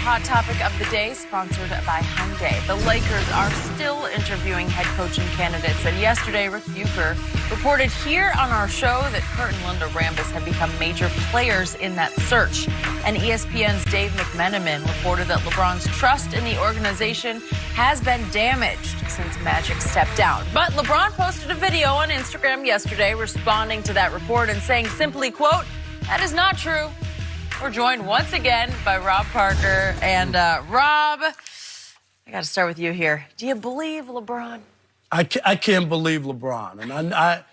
hot topic of the day, sponsored by Hyundai. The Lakers are still interviewing head coaching candidates, and yesterday Rick Bucher reported here on our show that Kurt and Linda Rambis have become major players in that search. And ESPN's Dave McMenamin reported that LeBron's trust in the organization has been damaged since Magic stepped down. But LeBron posted a video on Instagram yesterday responding to that report and saying simply, quote, "That is not true." We're joined once again by Rob Parker. And Rob, I got to start with you here. Do you believe LeBron? I can't believe LeBron.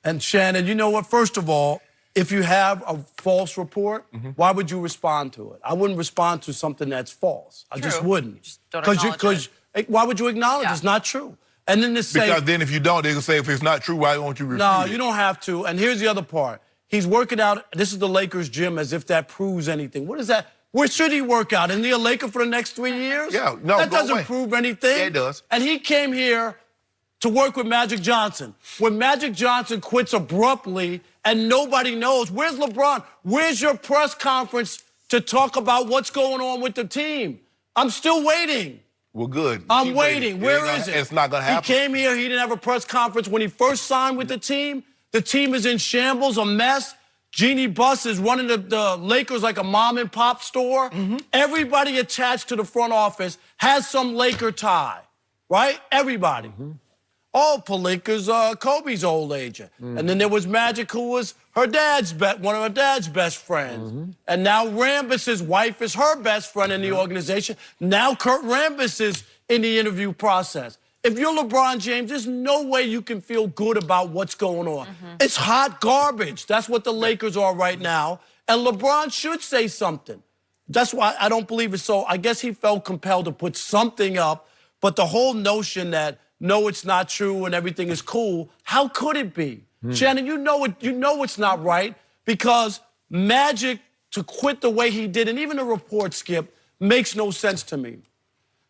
And Shannon, you know what? First of all, if you have a false report, why would you respond to it? I wouldn't respond to something that's false. I just wouldn't. You just don't acknowledge it. Why would you acknowledge it's not true? And then to say... Because then if you don't, they're going to say, if it's not true, why won't you refute it? No, you don't have to. And here's the other part. He's working out, this is the Lakers gym, as if that proves anything. What is that? Where should he work out? Isn't he a Laker for the next 3 years? Yeah, no, that doesn't away. prove anything. Yeah, it does. And he came here to work with Magic Johnson. When Magic Johnson quits abruptly and nobody knows, where's LeBron? Where's your press conference to talk about what's going on with the team? I'm still waiting. Well, good. I'm waiting. Where is it? It's not going to happen. He came here. He didn't have a press conference when he first signed with the team. The team is in shambles, a mess. Jeannie Buss is running the Lakers like a mom-and-pop store. Everybody attached to the front office has some Laker tie, right? Everybody. Oh, Pelinka's Kobe's old agent. And then there was Magic, who was her dad's one of her dad's best friends. And now Rambis's wife is her best friend in the organization. Now Kurt Rambis is in the interview process. If you're LeBron James, there's no way you can feel good about what's going on. It's hot garbage. That's what the Lakers are right now. And LeBron should say something. That's why I don't believe it. So I guess he felt compelled to put something up. But the whole notion that, no, it's not true and everything is cool, how could it be? Shannon, you know it's not right, because Magic, to quit the way he did, and even the report, Skip, makes no sense to me.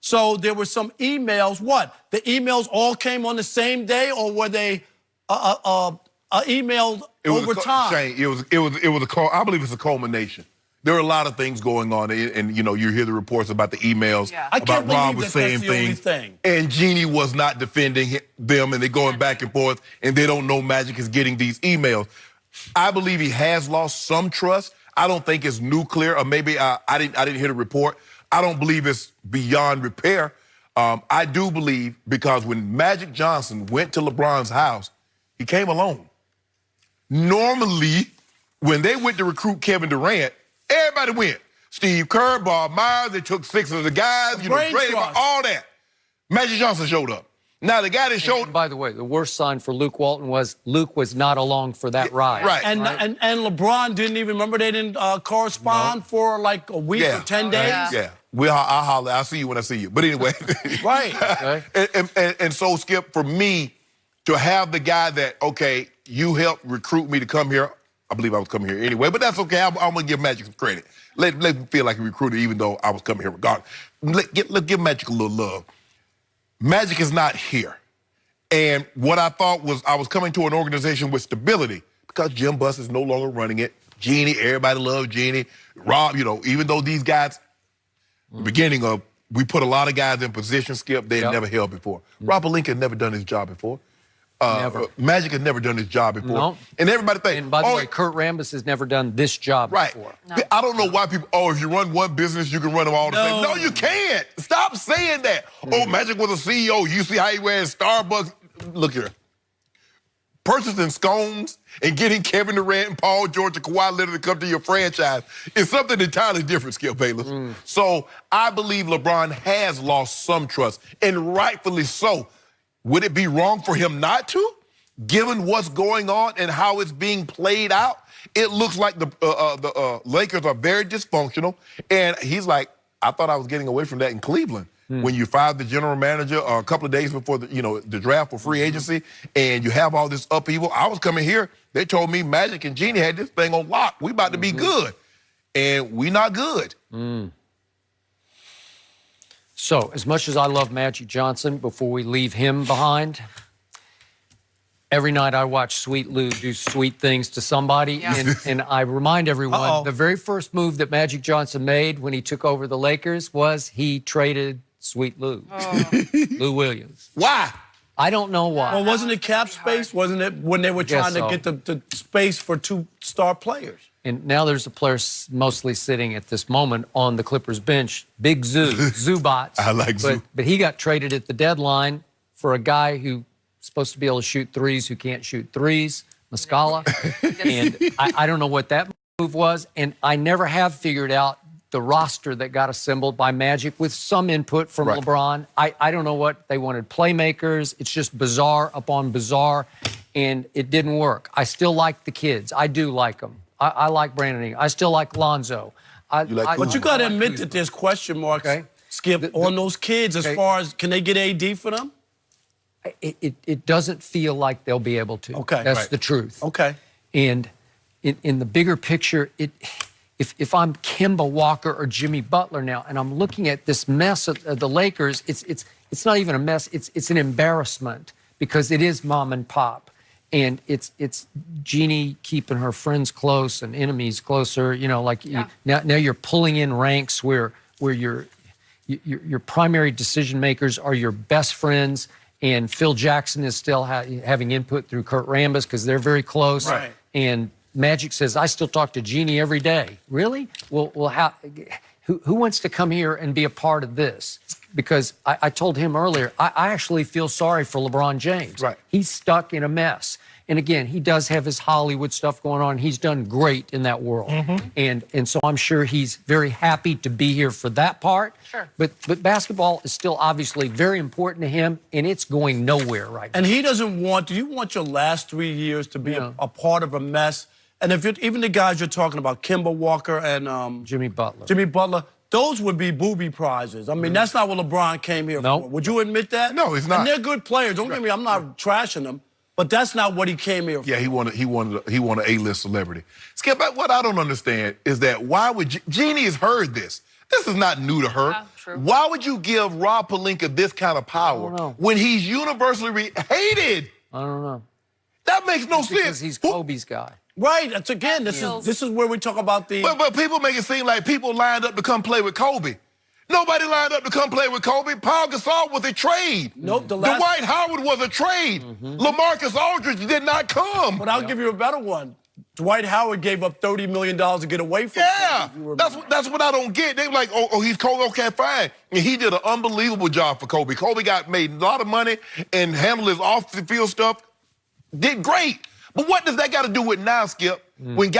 So there were some emails. What? The emails all came on the same day, or were they emailed over time? Shane, it was a call. I believe it's a culmination. There are a lot of things going on, and you know, you hear the reports about the emails. I about can't Ron believe was that saying that's the only things, thing. and Jeannie was not defending them, and they're going back and forth, and they don't know Magic is getting these emails. I believe he has lost some trust. I don't think it's nuclear, or maybe I didn't hear the report. I don't believe it's beyond repair. I do believe, because when Magic Johnson went to LeBron's house, he came alone. Normally, when they went to recruit Kevin Durant, everybody went. Steve Kerr, Bob Myers, they took 6 of the guys, all that. Magic Johnson showed up. Now, the guy that showed... And by the way, the worst sign for Luke Walton was Luke was not along for that ride. Right. And LeBron didn't even, remember they didn't correspond for like a week or 10 days? Yeah. I'll holler. I'll see you when I see you. But anyway. Right. Okay. And so, Skip, for me, to have the guy that, okay, you helped recruit me to come here. I believe I was coming here anyway, but that's okay. I'm going to give Magic some credit. Let me feel like a recruiter, even though I was coming here regardless. Let's give Magic a little love. Magic is not here. And what I thought was I was coming to an organization with stability, because Jim Buss is no longer running it. Jeannie, everybody loved Jeannie. Rob, you know, even though these guys, the beginning of, we put a lot of guys in position, Skip, they had never held before. Rob Pelinka had never done his job before. Never. Magic had never done his job before. No. And everybody thinks, And by the way, Kurt Rambis has never done this job before. No. I don't know why people, if you run one business, you can run them all the same. No, you can't. Stop saying that. Oh, Magic was a CEO. You see how he wears Starbucks. Look here. Purchasing scones and getting Kevin Durant and Paul George and Kawhi Leonard to come to your franchise is something entirely different, Skip Bayless. So I believe LeBron has lost some trust, and rightfully so. Would it be wrong for him not to, given what's going on and how it's being played out? It looks like the Lakers are very dysfunctional, and he's like, I thought I was getting away from that in Cleveland. When you fired the general manager a couple of days before the draft for free agency, and you have all this upheaval. I was coming here, they told me Magic and Jeannie had this thing on lock. We about to be good, and we not good. So, as much as I love Magic Johnson, before we leave him behind, Every night I watch Sweet Lou do sweet things to somebody, Yeah. and I remind everyone, Uh-oh. the very first move that Magic Johnson made when he took over the Lakers was he traded Sweet Lou, Lou Williams. Why? I don't know why. Well, wasn't it cap space? Wasn't it when they were Guess trying to so. get the space for 2 star players? And now there's a player mostly sitting at this moment on the Clippers bench, Big Zoo, Zubots. I like Zoo. But he got traded at the deadline for a guy who's supposed to be able to shoot threes who can't shoot threes, Muscala. And I don't know what that move was. And I never have figured out the roster that got assembled by Magic with some input from Right. LeBron. I don't know what they wanted, playmakers. It's just bizarre upon bizarre, and it didn't work. I still like the kids. I do like them. I like Brandon Ingram. I still like Lonzo. like But you got to I like admit Kuzma. that there's question marks, Okay. Skip, on those kids as Okay. far as can they get AD for them? It doesn't feel like they'll be able to. Okay. That's Right. the truth. Okay. And in the bigger picture, if I'm Kemba Walker or Jimmy Butler now, and I'm looking at this mess of the Lakers, it's not even a mess. It's an embarrassment because it is mom and pop, and it's Jeannie keeping her friends close and enemies closer. You know, like now you're pulling in ranks where your primary decision makers are your best friends. And Phil Jackson is still having input through Kurt Rambis because they're very close. Right. And Magic says, I still talk to Jeannie every day. Really? Well, how? Who wants to come here and be a part of this? Because I told him earlier, I actually feel sorry for LeBron James. Right. He's stuck in a mess. And again, he does have his Hollywood stuff going on. He's done great in that world. And so I'm sure he's very happy to be here for that part. Sure. But basketball is still obviously very important to him, and it's going nowhere right now. And he doesn't want, do you want your last 3 years to be Yeah. a part of a mess? And if you're, even the guys you're talking about, Kemba Walker and Jimmy Butler. Jimmy Butler, those would be booby prizes. I mean, that's not what LeBron came here No. for. Would you admit that? No, he's not. And they're good players. Don't get me, I'm not trashing them, but that's not what he came here for. Yeah, he wanted an A-list celebrity. Skip, what I don't understand is that why would Jeannie has heard this. This is not new to her. Yeah, true. Why would you give Rob Pelinka this kind of power know. when he's universally hated? I don't know. That makes no Because sense. he's Who- Kobe's guy. Right. That's again, this is where we talk about the. But people make it seem like people lined up to come play with Kobe. Nobody lined up to come play with Kobe. Paul Gasol was a trade. Nope, the last- Dwight Howard was a trade. LaMarcus Aldridge did not come. But I'll give you a better one. Dwight Howard gave up $30 million to get away from Yeah, Kobe, if you remember. that's what I don't get. They were like, oh, he's Kobe, okay, fine. And he did an unbelievable job for Kobe. Kobe made a lot of money and handled his off-the-field stuff. Did great. But what does that got to do with now, Skip? When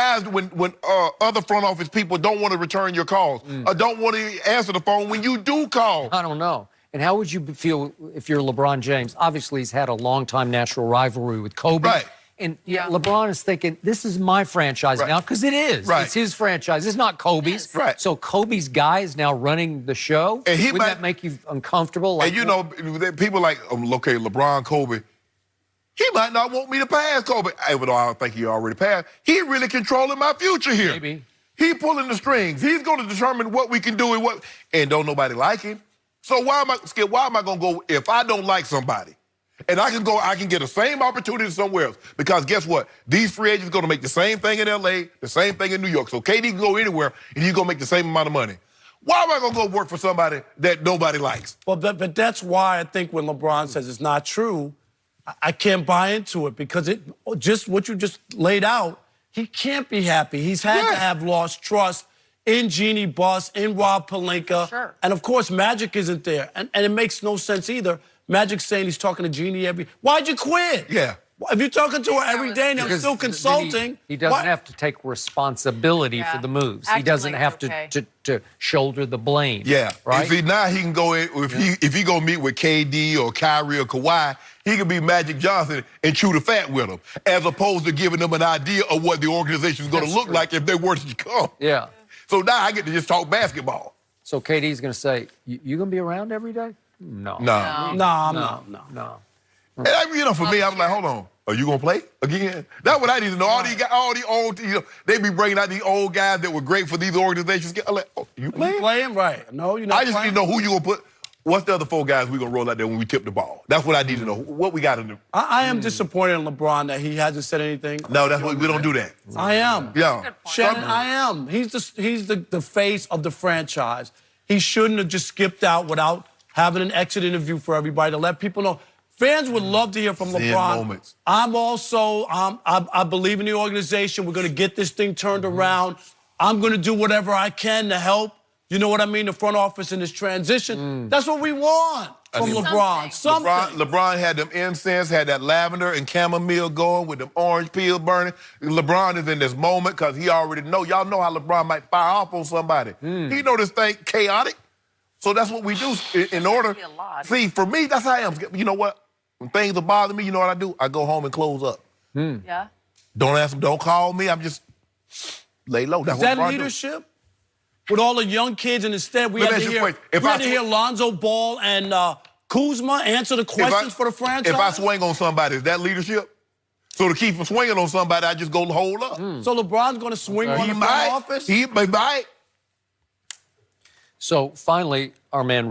other front office people don't want to return your calls or don't want to answer the phone when you do call? I don't know. And how would you feel if you're LeBron James? Obviously, he's had a long-time natural rivalry with Kobe. Right. And Yeah. LeBron is thinking, this is my franchise Right. now, because it is. Right. It's his franchise. It's not Kobe's. Right. So Kobe's guy is now running the show. And he Wouldn't might- that make you uncomfortable? Like, And you know, people like, okay, LeBron, Kobe, he might not want me to pass Kobe, even though I think he already passed. He really controlling my future here. Maybe. He pulling the strings. He's going to determine what we can do and don't nobody like him. So why am I going to go if I don't like somebody? And I can get the same opportunity somewhere else. Because guess what? These free agents going to make the same thing in LA, the same thing in New York. So KD can go anywhere and he's going to make the same amount of money. Why am I going to go work for somebody that nobody likes? Well, but that's why I think when LeBron says it's not true, I can't buy into it because just what you just laid out, he can't be happy. He's had to have lost trust in Jeannie Buss, in Rob Pelinka. Sure. And of course, Magic isn't there. And it makes no sense either. Magic's saying he's talking to Jeannie why'd you quit? Yeah. If you're talking to her every day and I'm because still then consulting. He doesn't have to take responsibility Yeah. for the moves. He Acting doesn't like have it's okay. to shoulder the blame. Yeah. Right? Now he can go in, if he go meet with KD or Kyrie or Kawhi, he can be Magic Johnson and chew the fat with them, as opposed to giving them an idea of what the organization is going to That's look true. like if they were to come. Yeah. So now I get to just talk basketball. So KD's going to say, you going to be around every day? No. No. No. And for me, I'm like, hold on. Are you going to play again? That's what I need to know. All the old, they be bringing out these old guys that were great for these organizations. I'm like, oh, you You playing? playing? Right. No, you're not I just need playing. to know who you going to put. What's the other 4 guys we gonna roll out there when we tip the ball? That's what I need to know. What we got to do. I am disappointed in LeBron that he hasn't said anything. No, that's what we don't do that. I am. Yeah. Shannon, I am. He's the face of the franchise. He shouldn't have just skipped out without having an exit interview for everybody to let people know. Fans would love to hear from LeBron. Moments. I'm also, I believe in the organization. We're going to get this thing turned around. I'm going to do whatever I can to help. You know what I mean? The front office in this transition. That's what we want from LeBron. Something. LeBron had them incense, had that lavender and chamomile going with them orange peels burning. LeBron is in this moment because he already know. Y'all know how LeBron might fire off on somebody. He know this thing chaotic. So that's what we do in order. See, for me, that's how I am. You know what? When things are bothering me, you know what I do? I go home and close up. Yeah. Don't ask them, don't call me. I'm just lay low. That's Is that what LeBron leadership? With all the young kids, and instead we Let had me to ask you a hear, question. Lonzo Ball and Kuzma answer the questions for the franchise. If I swing on somebody, is that leadership? So to keep from swinging on somebody, I just go hold up. So LeBron's going to swing on the front office? He might. So finally, our man